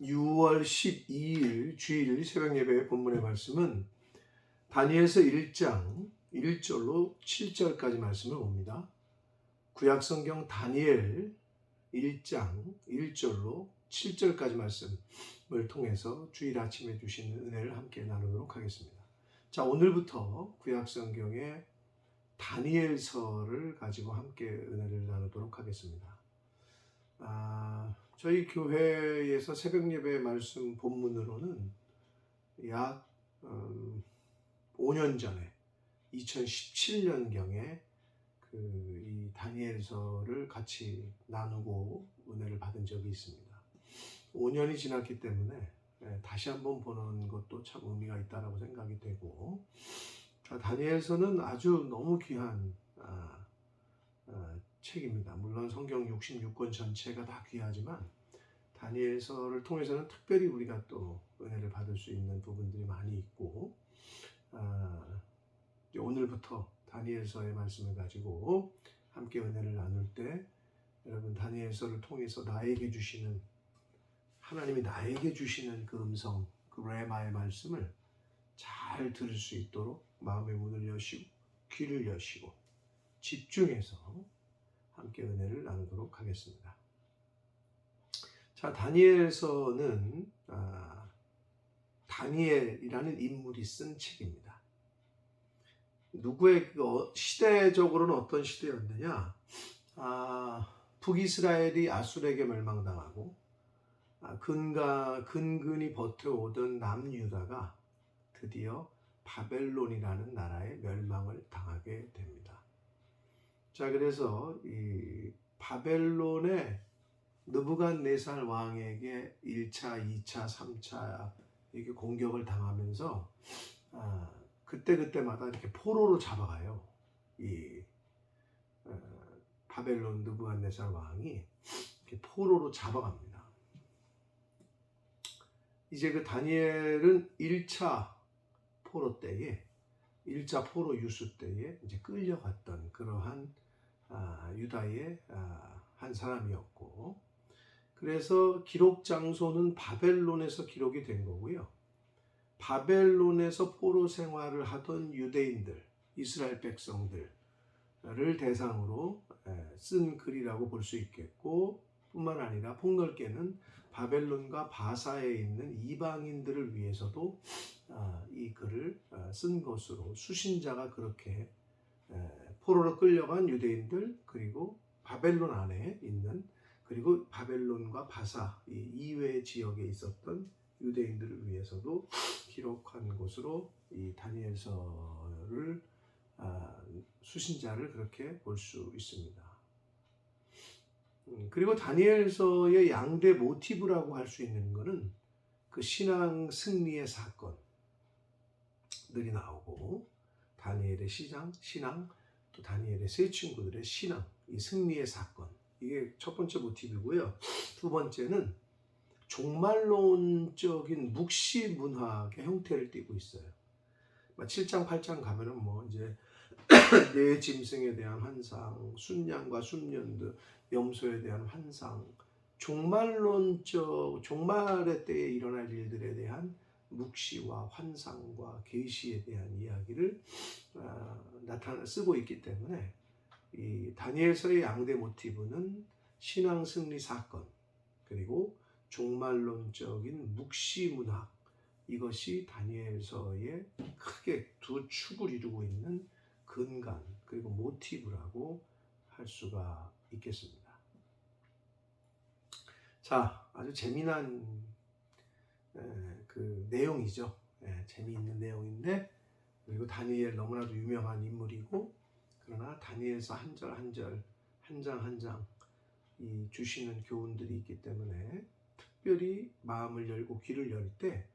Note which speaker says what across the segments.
Speaker 1: 6월 12일 주일 새벽 예배 본문의 말씀은 다니엘서 1장 1절로 7절까지 말씀을 봅니다. 구약 성경 다니엘 1장 1절로 7절까지 말씀을 통해서 주일 아침에 주시는 은혜를 함께 나누도록 하겠습니다. 자, 오늘부터 구약 성경의 다니엘서를 가지고 함께 은혜를 나누도록 하겠습니다. 저희 교회에서 새벽 예배 말씀 본문으로는 약 5년 전에 2017년경에 이 다니엘서를 같이 나누고 은혜를 받은 적이 있습니다. 5년이 지났기 때문에 다시 한번 보는 것도 참 의미가 있다라고 생각이 되고, 다니엘서는 아주 너무 귀한 책입니다. 물론 성경 66권 전체가 다 귀하지만 다니엘서를 통해서는 특별히 우리가 또 은혜를 받을 수 있는 부분들이 많이 있고, 오늘부터 다니엘서의 말씀을 가지고 함께 은혜를 나눌 때 여러분 다니엘서를 통해서 하나님이 나에게 주시는 그 음성, 그 레마의 말씀을 잘 들을 수 있도록 마음의 문을 여시고 귀를 여시고 집중해서 함께 은혜를 나누도록 하겠습니다. 자, 다니엘서는 다니엘이라는 인물이 쓴 책입니다. 누구의 시대적으로는 어떤 시대였느냐? 북이스라엘이 아술에게 멸망당하고 근근히 버텨오던 남유다가 드디어 바벨론이라는 나라에 멸망을 당하게 됩니다. 자, 그래서 이 바벨론의 느부갓네살 왕에게 1차, 2차, 3차 이렇게 공격을 당하면서 그때마다 이렇게 포로로 잡아가요. 이 바벨론 느부갓네살 왕이 이렇게 포로로 잡아갑니다. 이제 그 다니엘은 1차 포로 때에 1차 포로 유수 때에 이제 끌려갔던 그러한 유다의 한 사람이었고, 그래서 기록 장소는 바벨론에서 기록이 된 거고요. 바벨론에서 포로 생활을 하던 유대인들, 이스라엘 백성들을 대상으로 쓴 글이라고 볼 수 있겠고, 뿐만 아니라 폭넓게는 바벨론과 바사에 있는 이방인들을 위해서도 이 글을 쓴 것으로, 수신자가 그렇게 포로로 끌려간 유대인들, 그리고 바벨론 안에 있는, 그리고 바벨론과 바사 이 이외의 지역에 있었던 유대인들을 위해서도 기록한 것으로 이 다니엘서를 수신자를 그렇게 볼 수 있습니다. 그리고 다니엘서의 양대 모티브라고 할 수 있는 것은 그 신앙 승리의 사건들이 나오고, 다니엘의 신앙, 또 다니엘의 세 친구들의 신앙, 이 승리의 사건, 이게 첫 번째 모티브고요. 두 번째는 종말론적인 묵시 문학의 형태를 띠고 있어요. 7장, 8장 가면은 이제 내 짐승에 대한 환상, 순양과 순년들, 염소에 대한 환상, 종말의 때에 일어날 일들에 대한 묵시와 환상과 계시에 대한 이야기를 쓰고 있기 때문에 이 다니엘서의 양대 모티브는 신앙 승리 사건, 그리고 종말론적인 묵시 문학, 이것이 다니엘서의 크게 두 축을 이루고 있는 근간, 그리고 모티브라고 할 수가 있겠습니다. 자, 아주 재미난 그 내용이죠. 재미있는 내용인데, 그리고 다니엘 너무나도 유명한 인물이고, 그러나 다니엘서 한 절 한 절, 한 장 한 장 이 주시는 교훈들이 있기 때문에 특별히 마음을 열고 귀를 열 때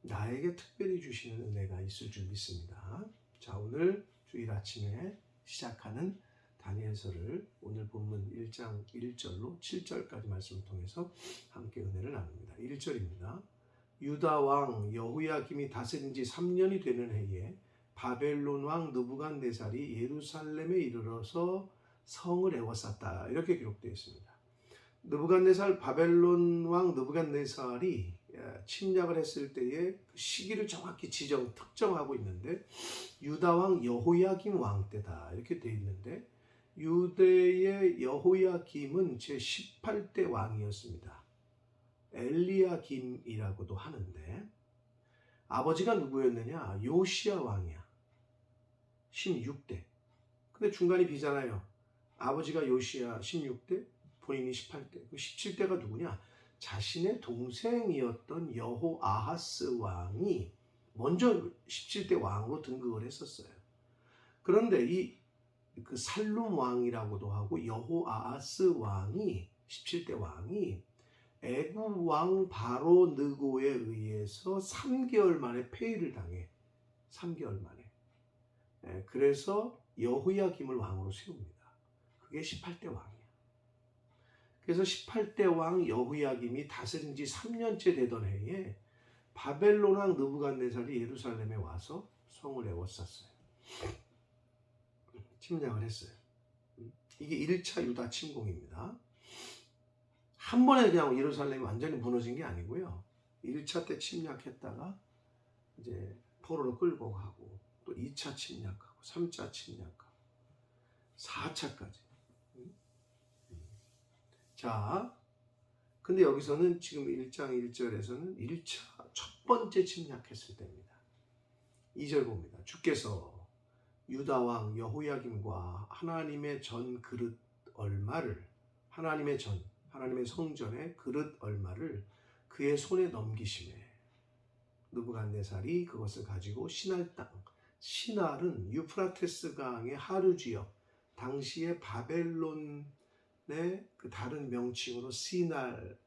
Speaker 1: 나에게 특별히 주시는 은혜가 있을 줄 믿습니다. 자, 오늘 주일 아침에 시작하는 다니엘서를 오늘 본문 1장 1절로 7절까지 말씀을 통해서 함께 은혜를 나눕니다. 1절입니다. 유다 왕 여호야김이 다스린 지 3년이 되는 해에 바벨론 왕 느부갓네살이 예루살렘에 이르러서 성을 에워쌌다, 이렇게 기록되어 있습니다. 느부갓네살 바벨론 왕 느부갓네살이 침략을 했을 때의 그 시기를 정확히 특정하고 있는데 유다 왕 여호야김 왕 때다 이렇게 돼 있는데 유대의 여호야김은 제 18대 왕이었습니다. 엘리야김이라고도 하는데 아버지가 누구였느냐? 요시야 왕이야. 16대. 근데 중간이 비잖아요. 아버지가 요시야 16대, 본인이 18대. 그 17대가 누구냐? 자신의 동생이었던 여호아하스 왕이 먼저 17대 왕으로 등극을 했었어요. 그런데 그 살룸 왕이라고도 하고 여호아하스 왕이 17대 왕이 애굽 왕 바로 느고에 의해서 3개월 만에 폐위를 당해. 3개월 만에. 그래서 여호야김을 왕으로 세웁니다. 그게 18대 왕이야. 그래서 18대 왕 여호야김이 다스린 지 3년째 되던 해에 바벨론 왕 느부갓네살이 예루살렘에 와서 성을 에워쌌어요. 침략을 했어요. 이게 1차 유다 침공입니다. 한 번에 그냥 예루살렘이 완전히 무너진 게 아니고요. 1차 때 침략했다가 이제 포로로 끌고 가고 또 2차 침략하고 3차 침략하고 4차까지. 자, 근데 여기서는 지금 1장 1절에서는 1차 첫 번째 침략했을 때입니다. 2절 봅니다. 주께서 유다 왕 여호야김과 하나님의 전 그릇 얼마를 하나님의 성전의 그릇 얼마를 그의 손에 넘기시매 느부갓네살이 그것을 가지고 시날 땅, 시날은 유프라테스 강의 하류 지역, 당시의 바벨론의 그 다른 명칭으로 시날,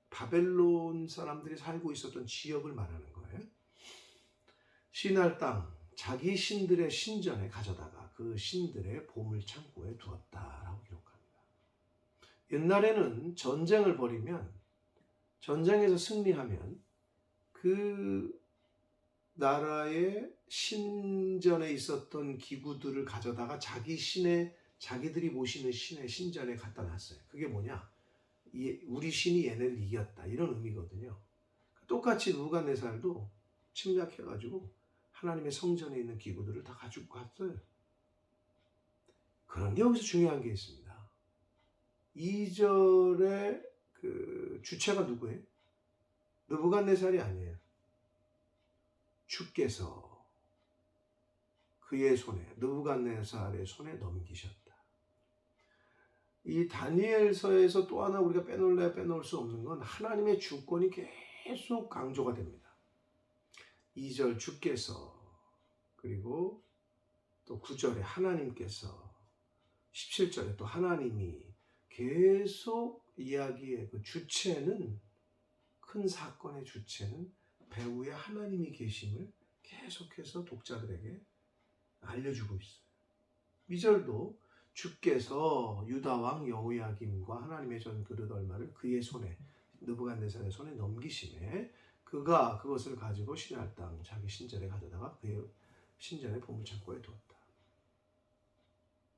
Speaker 1: 바벨론 사람들이 살고 있었던 지역을 말하는 거예요. 시날 땅, 자기 신들의 신전에 가져다가 그 신들의 보물 창고에 두었다라고 기록합니다. 옛날에는 전쟁을 벌이면, 전쟁에서 승리하면 그 나라의 신전에 있었던 기구들을 가져다가 자기들이 모시는 신의 신전에 갖다 놨어요. 그게 뭐냐? 우리 신이 얘네를 이겼다 이런 의미거든요. 똑같이 느부갓네살도 침략해가지고 하나님의 성전에 있는 기구들을 다 가지고 갔어요. 그런데 여기서 중요한 게 있습니다. 2절의 그 주체가 누구예요? 느부갓네살이 아니에요. 주께서 그의 손에, 느부갓네살의 손에 넘기셨다. 이 다니엘서에서 또 하나 우리가 빼놓을 수 없는 건 하나님의 주권이 계속 강조가 됩니다. 2절 주께서, 그리고 또 9절에 하나님께서, 17절에 또 하나님이 계속 이야기의 그 주체는, 큰 사건의 주체는 배후에 하나님이 계심을 계속해서 독자들에게 알려주고 있어요. 2절도 주께서 유다 왕 여호야김과 하나님의 전 그릇 얼마를 그의 손에, 느부갓네살의 손에 넘기심에 그가 그것을 가지고 시날 땅 자기 신전에 가져다가 그의 신전의 보물창고에 두었다.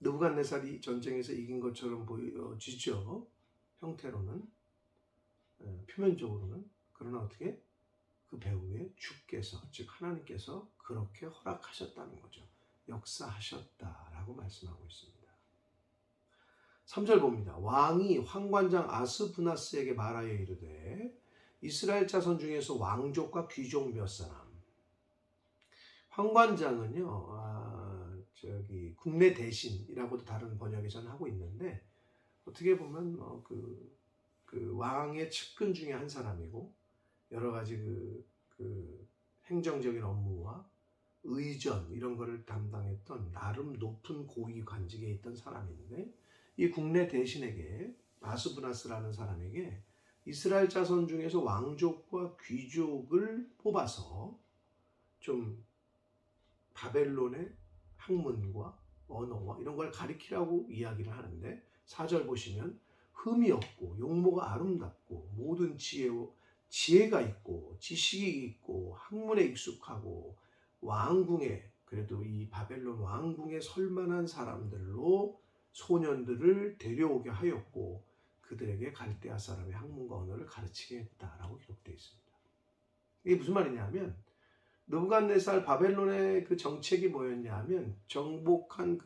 Speaker 1: 느부갓네살이 전쟁에서 이긴 것처럼 보여지죠. 형태로는, 표면적으로는. 그러나 어떻게? 그 배후에 주께서, 즉 하나님께서 그렇게 허락하셨다는 거죠. 역사하셨다라고 말씀하고 있습니다. 3절 봅니다. 왕이 황관장 아스부나스에게 말하여 이르되 이스라엘 자손 중에서 왕족과 귀족 몇 사람. 황관장은요, 국내 대신이라고도 다른 번역에서는 하고 있는데 어떻게 보면 그 왕의 측근 중에 한 사람이고 여러 가지 그 행정적인 업무와 의전 이런 거를 담당했던 나름 높은 고위 관직에 있던 사람인데 이 국내 대신에게 아스부나스라는 사람에게 이스라엘 자손 중에서 왕족과 귀족을 뽑아서 좀 바벨론의 학문과 언어와 이런 걸 가리키라고 이야기를 하는데 4절 보시면 흠이 없고 용모가 아름답고 모든 지혜가 있고 지식이 있고 학문에 익숙하고 왕궁에, 그래도 이 바벨론 왕궁에 설만한 사람들로 소년들을 데려오게 하였고 그들에게 갈대아 사람의 학문과 언어를 가르치게 했다라고 기록되어 있습니다. 이게 무슨 말이냐면 느부갓네살 바벨론의 그 정책이 뭐였냐면 정복한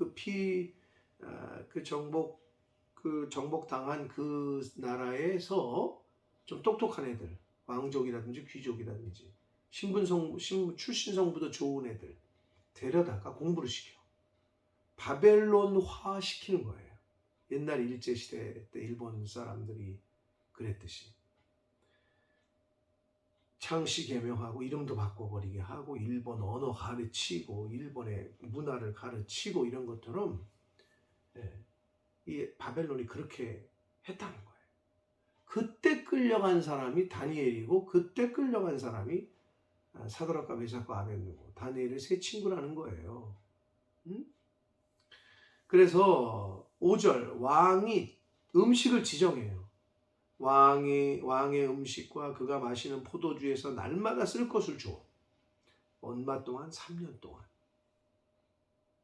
Speaker 1: 정복당한 그 나라에서 좀 똑똑한 애들, 왕족이라든지 귀족이라든지 출신 성부도 좋은 애들 데려다가 공부를 시켜 바벨론화 시키는 거예요. 옛날 일제시대 때 일본 사람들이 그랬듯이 창씨 개명하고 이름도 바꿔버리게 하고 일본 언어 가르치고 일본의 문화를 가르치고 이런 것처럼 이 바벨론이 그렇게 했다는 거예요. 그때 끌려간 사람이 다니엘이고 그때 끌려간 사람이 사드락과 메삭과 아벳느고 다니엘의 세 친구라는 거예요. 그래서 5절 왕이 음식을 지정해요. 왕의 음식과 그가 마시는 포도주에서 날마다 쓸 것을 줘. 얼마 동안? 3년 동안.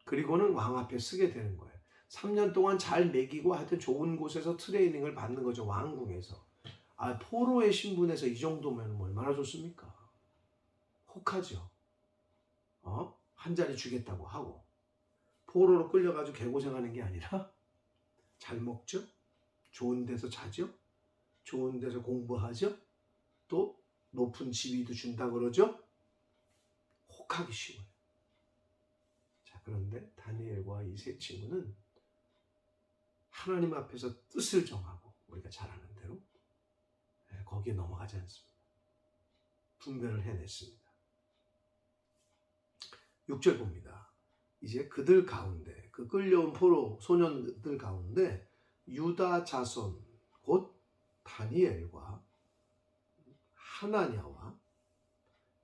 Speaker 1: 그리고는 왕 앞에 쓰게 되는 거예요. 3년 동안 잘 먹이고 하여튼 좋은 곳에서 트레이닝을 받는 거죠. 왕궁에서. 포로의 신분에서 이 정도면 얼마나 좋습니까? 혹하죠. 한 자리 주겠다고 하고. 포로로 끌려가지고 개고생하는 게 아니라 잘 먹죠. 좋은 데서 자죠. 좋은 데서 공부하죠. 또 높은 지위도 준다 그러죠. 혹하기 쉬워요. 자, 그런데 다니엘과 이 세 친구는 하나님 앞에서 뜻을 정하고 우리가 잘 아는 대로 거기에 넘어가지 않습니다. 분별을 해냈습니다. 6절 봅니다. 이제 그들 가운데 그 끌려온 포로 소년들 가운데 유다 자손 곧 다니엘과 하나냐와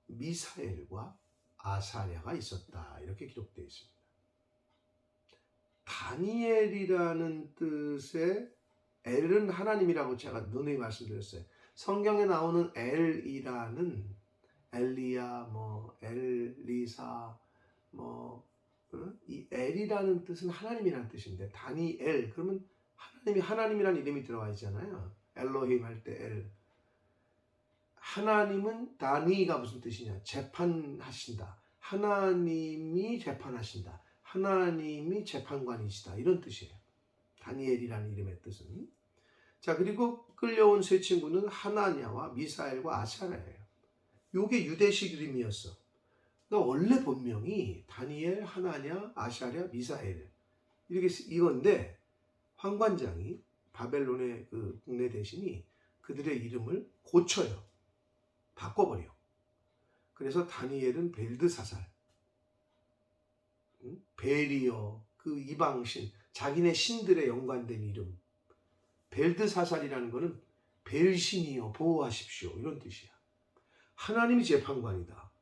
Speaker 1: 미사엘과 아사랴가 있었다. 이렇게 기록되어 있습니다. 다니엘이라는 뜻의 엘은 하나님이라고 제가 누누이 말씀드렸어요. 성경에 나오는 엘이라는 엘리야, 엘리사, 이 엘이라는 뜻은 하나님이라는 뜻인데 다니엘 그러면 하나님이라는 이름이 들어가 있잖아요. 엘로힘 할 때 엘. 하나님은 다니가 무슨 뜻이냐? 재판하신다. 하나님이 재판하신다. 하나님이 재판관이시다. 이런 뜻이에요. 다니엘이라는 이름의 뜻은. 자, 그리고 끌려온 세 친구는 하나냐와 미사엘과 아사랴예요. 요게 유대식 이름이었어. 그러니까 원래 본명이 다니엘, 하나냐, 아사랴, 미사엘 이렇게 이건데 황관장이 바벨론의 그 국내 대신이 그들의 이름을 고쳐요. 바꿔버려. 그래서 다니엘은 벨드사살, 베리어, 그 이방신, 자기네 신들의 연관된 이름. 벨드사살이라는 거는 벨신이여 보호하십시오 이런 뜻이야. 하나님이 재판관이다.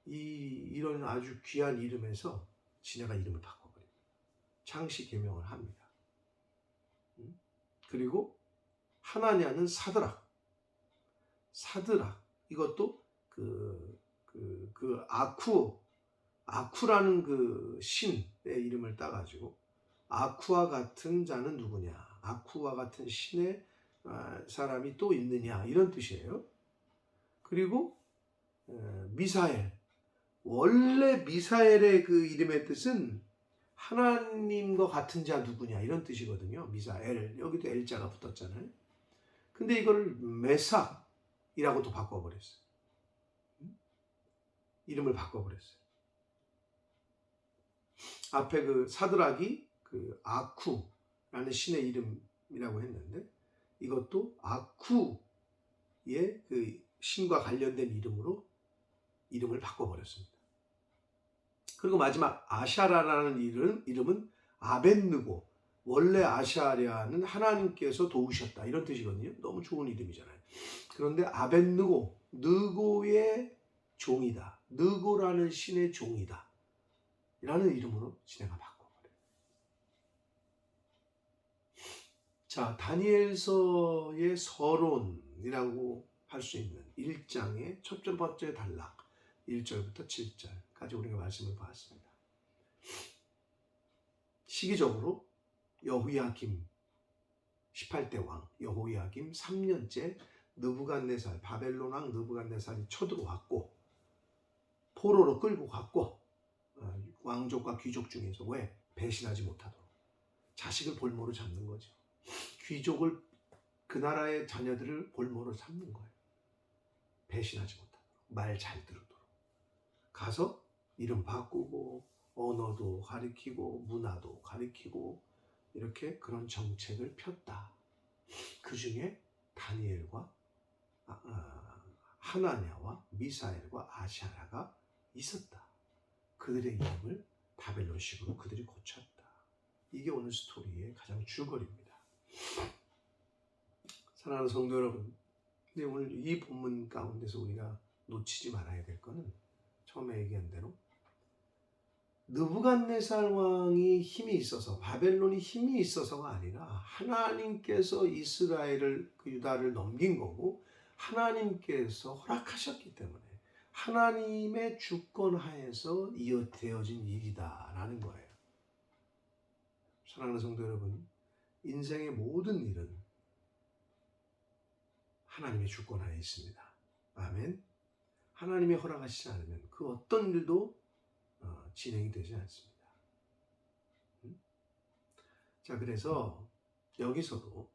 Speaker 1: 이런 아주 귀한 이름에서 지네가 이름을 바꿔버립니다. 창씨 개명을 합니다. 그리고 하나냐는 사드락 이것도 아쿠라는 그 신의 이름을 따가지고 아쿠와 같은 자는 누구냐? 아쿠와 같은 신의 사람이 또 있느냐? 이런 뜻이에요. 그리고 미사엘. 원래 미사엘의 그 이름의 뜻은 하나님과 같은 자 누구냐? 이런 뜻이거든요. 미사엘. 여기도 L자가 붙었잖아요. 근데 이걸 메삭이라고도 바꿔버렸어요. 이름을 바꿔버렸어요. 앞에 그 사드락이 그 아쿠라는 신의 이름이라고 했는데 이것도 아쿠의 그 신과 관련된 이름으로 이름을 바꿔버렸습니다. 그리고 마지막 아샤라라는 이름은 아벳느고. 원래 아샤랴는 하나님께서 도우셨다 이런 뜻이거든요. 너무 좋은 이름이잖아요. 그런데 아벳느고, 느고의 종이다. 느고라는 신의 종이다. 라는 이름으로 지네가 바꿔버려요. 자, 다니엘서의 서론이라고 할 수 있는 1장의 첫 번째 단락 1절부터 7절까지 우리가 말씀을 보았습니다. 시기적으로 여호야김 18대 왕 여호야김 3년째 느부갓네살, 바벨론 왕 느부갓네살이 쳐들어왔고 포로로 끌고 갔고, 왕족과 귀족 중에서 왜? 배신하지 못하도록 자식을 볼모로 잡는 거죠. 귀족을, 그 나라의 자녀들을 볼모로 삼는 거예요. 배신하지 못하도록, 말 잘 들도록 가서 이름 바꾸고 언어도 가리키고 문화도 가리키고 이렇게 그런 정책을 폈다. 그 중에 다니엘과 하나냐와 미사엘과 아시아라가 있었다. 그들의 이름을 바벨론식으로 그들이 고쳤다. 이게 오늘 스토리의 가장 줄거리입니다. 사랑하는 성도 여러분, 근데 오늘 이 본문 가운데서 우리가 놓치지 말아야 될 것은 처음에 얘기한 대로 느부갓네살 왕이 힘이 있어서, 바벨론이 힘이 있어서가 아니라 하나님께서 이스라엘을, 그 유다를 넘긴 거고 하나님께서 허락하셨기 때문에 하나님의 주권 하에서 되어진 일이다라는 거예요. 사랑하는 성도 여러분, 인생의 모든 일은 하나님의 주권 하에 있습니다. 아멘. 하나님이 허락하시지 않으면 그 어떤 일도 진행이 되지 않습니다. 자, 그래서 여기서도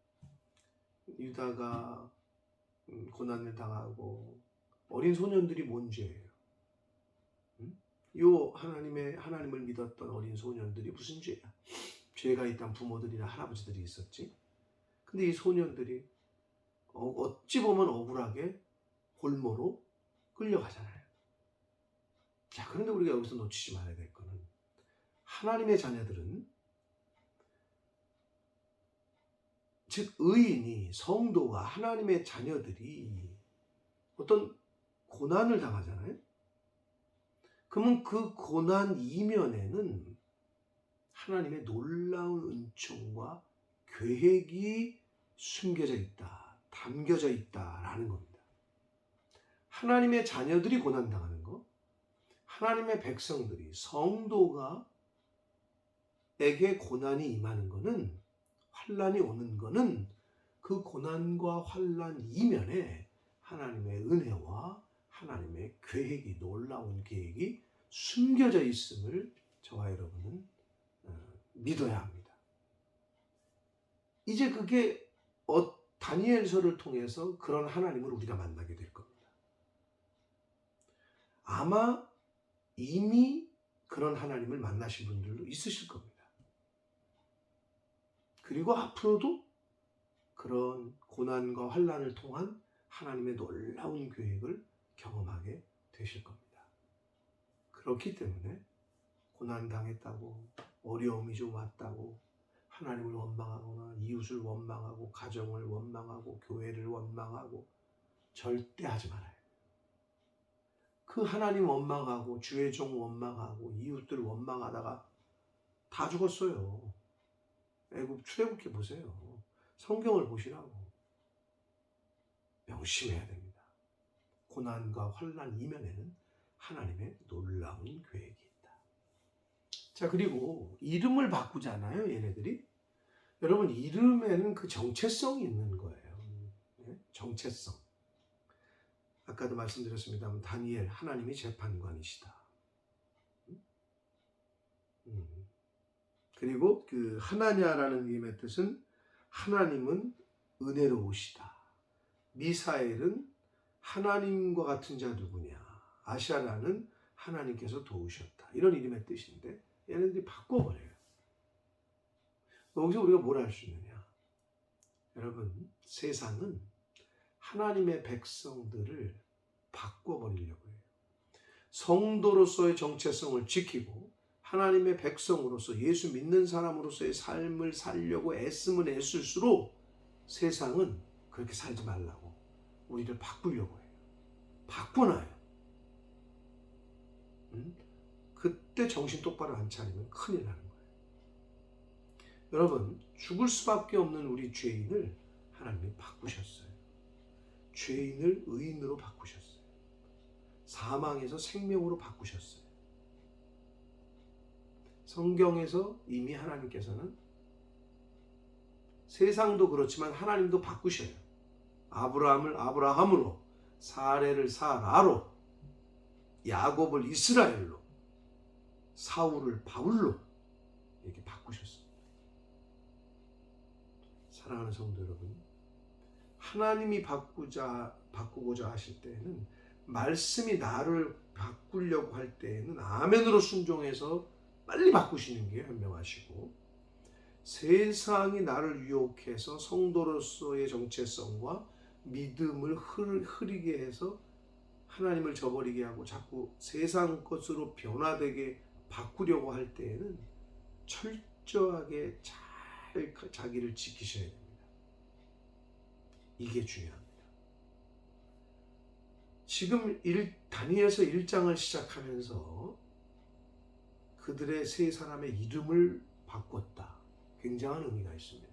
Speaker 1: 유다가 고난을 당하고 어린 소년들이 뭔 죄예요? 요 하나님을 믿었던 어린 소년들이 무슨 죄야? 죄가 있던 부모들이나 할아버지들이 있었지. 근데 이 소년들이 어찌 보면 억울하게 볼모로 끌려가잖아요. 자, 그런데 우리가 여기서 놓치지 말아야 될 거는 하나님의 자녀들은, 즉 의인이, 성도가, 하나님의 자녀들이 어떤 고난을 당하잖아요. 그러면 그 고난 이면에는 하나님의 놀라운 은총과 계획이 숨겨져 있다, 담겨져 있다라는 겁니다. 하나님의 자녀들이 고난당하는 거, 하나님의 백성들이, 성도가 에게 고난이 임하는 거는, 환난이 오는 거는 그 고난과 환난 이면에 하나님의 은혜와 하나님의 계획이, 놀라운 계획이 숨겨져 있음을 저와 여러분은 믿어야 합니다. 이제 그게 다니엘서를 통해서 그런 하나님을 우리가 만나게 될 겁니다. 아마 이미 그런 하나님을 만나신 분들도 있으실 겁니다. 그리고 앞으로도 그런 고난과 환난을 통한 하나님의 놀라운 계획을 경험하게 되실 겁니다. 그렇기 때문에 고난당했다고, 어려움이 좀 왔다고 하나님을 원망하거나 이웃을 원망하고 가정을 원망하고 교회를 원망하고 절대 하지 말아요. 그 하나님 원망하고 주의 종 원망하고 이웃들 원망하다가 다 죽었어요. 애굽 출애굽기 보세요. 성경을 보시라고. 명심해야 됩니다. 고난과 환난 이면에는 하나님의 놀라운 계획이 있다. 자, 그리고 이름을 바꾸잖아요, 얘네들이. 여러분, 이름에는 그 정체성이 있는 거예요. 정체성. 아까도 말씀드렸습니다만 다니엘, 하나님이 재판관이시다. 그리고 그 하나냐라는 이름의 뜻은 하나님은 은혜로우시다. 미사엘은 하나님과 같은 자 누구냐. 아시아라는 하나님께서 도우셨다. 이런 이름의 뜻인데 얘네들이 바꿔버려요. 여기서 우리가 뭘 알 수 있느냐. 여러분, 세상은 하나님의 백성들을 바꿔버리려고 해요. 성도로서의 정체성을 지키고 하나님의 백성으로서, 예수 믿는 사람으로서의 삶을 살려고 애쓰면 애쓸수록 세상은 그렇게 살지 말라고 우리를 바꾸려고 해요. 바꿔놔요. 그때 정신 똑바로 안 차리면 큰일 나는 거예요. 여러분, 죽을 수밖에 없는 우리 죄인을 하나님이 바꾸셨어요. 죄인을 의인으로 바꾸셨어요. 사망에서 생명으로 바꾸셨어요. 성경에서 이미 하나님께서는 세상도 그렇지만 하나님도 바꾸셔요. 아브라함을 아브라함으로, 사레를 사라로, 야곱을 이스라엘로, 사울을 바울로 이렇게 바꾸셨습니다. 사랑하는 성도 여러분, 하나님이 바꾸고자 하실 때에는, 말씀이 나를 바꾸려고 할 때에는 아멘으로 순종해서 빨리 바꾸시는 게 현명하시고, 세상이 나를 유혹해서 성도로서의 정체성과 믿음을 흐리게 해서 하나님을 저버리게 하고 자꾸 세상 것으로 변화되게 바꾸려고 할 때에는 철저하게 잘 자기를 지키셔야 됩니다. 이게 중요합니다. 지금 다니엘서 1장을 시작하면서 그들의 세 사람의 이름을 바꿨다. 굉장한 의미가 있습니다.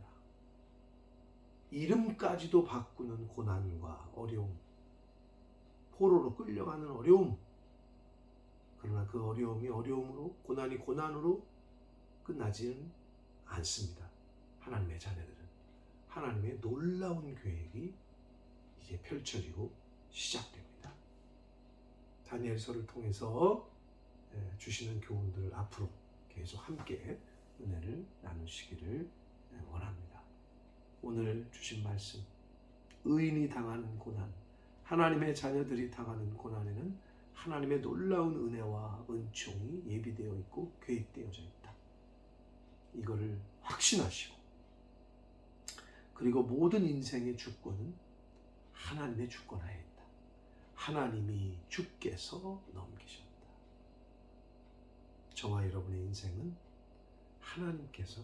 Speaker 1: 이름까지도 바꾸는 고난과 어려움, 포로로 끌려가는 어려움, 그러나 그 어려움이 어려움으로, 고난이 고난으로 끝나지는 않습니다. 하나님의 자녀들은 하나님의 놀라운 계획이 이제 펼쳐지고 시작됩니다. 다니엘서를 통해서 주시는 교훈들을 앞으로 계속 함께 은혜를 나누시기를 원합니다. 오늘 주신 말씀, 의인이 당하는 고난, 하나님의 자녀들이 당하는 고난에는 하나님의 놀라운 은혜와 은총이 예비되어 있고 계획되어져 있다. 이거를 확신하시고, 그리고 모든 인생의 주권은 하나님의 주권하에 있다. 하나님이 주께서 넘기셨다. 저와 여러분의 인생은 하나님께서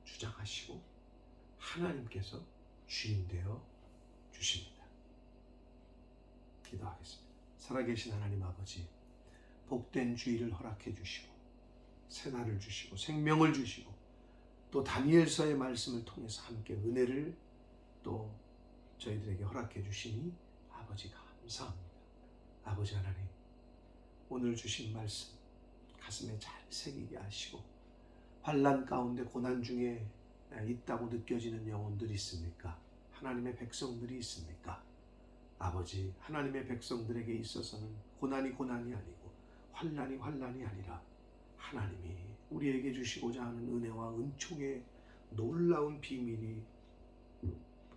Speaker 1: 주장하시고 하나님께서 주인되어 주십니다. 기도하겠습니다. 살아계신 하나님 아버지, 복된 주일을 허락해 주시고 새날을 주시고 생명을 주시고 또 다니엘서의 말씀을 통해서 함께 은혜를 또 저희들에게 허락해 주시니 아버지 감사합니다. 아버지 하나님, 오늘 주신 말씀 가슴에 잘 새기게 하시고, 환난 가운데 고난 중에 있다고 느껴지는 영혼들이 있습니까? 하나님의 백성들이 있습니까? 아버지, 하나님의 백성들에게 있어서는 고난이 고난이 아니고 환난이 환난이 아니라 하나님이 우리에게 주시고자 하는 은혜와 은총의 놀라운 비밀이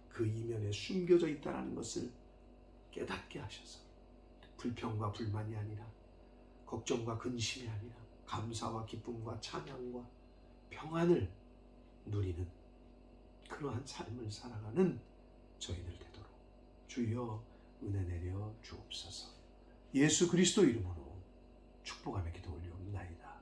Speaker 1: 그 이면에 숨겨져 있다는 것을 깨닫게 하셔서 불평과 불만이 아니라, 걱정과 근심이 아니라 감사와 기쁨과 찬양과 평안을 누리는 그러한 삶을 살아가는 저희들 되도록 주여 은혜 내려 주옵소서. 예수 그리스도 이름으로 축복하며 기도 올리옵나이다.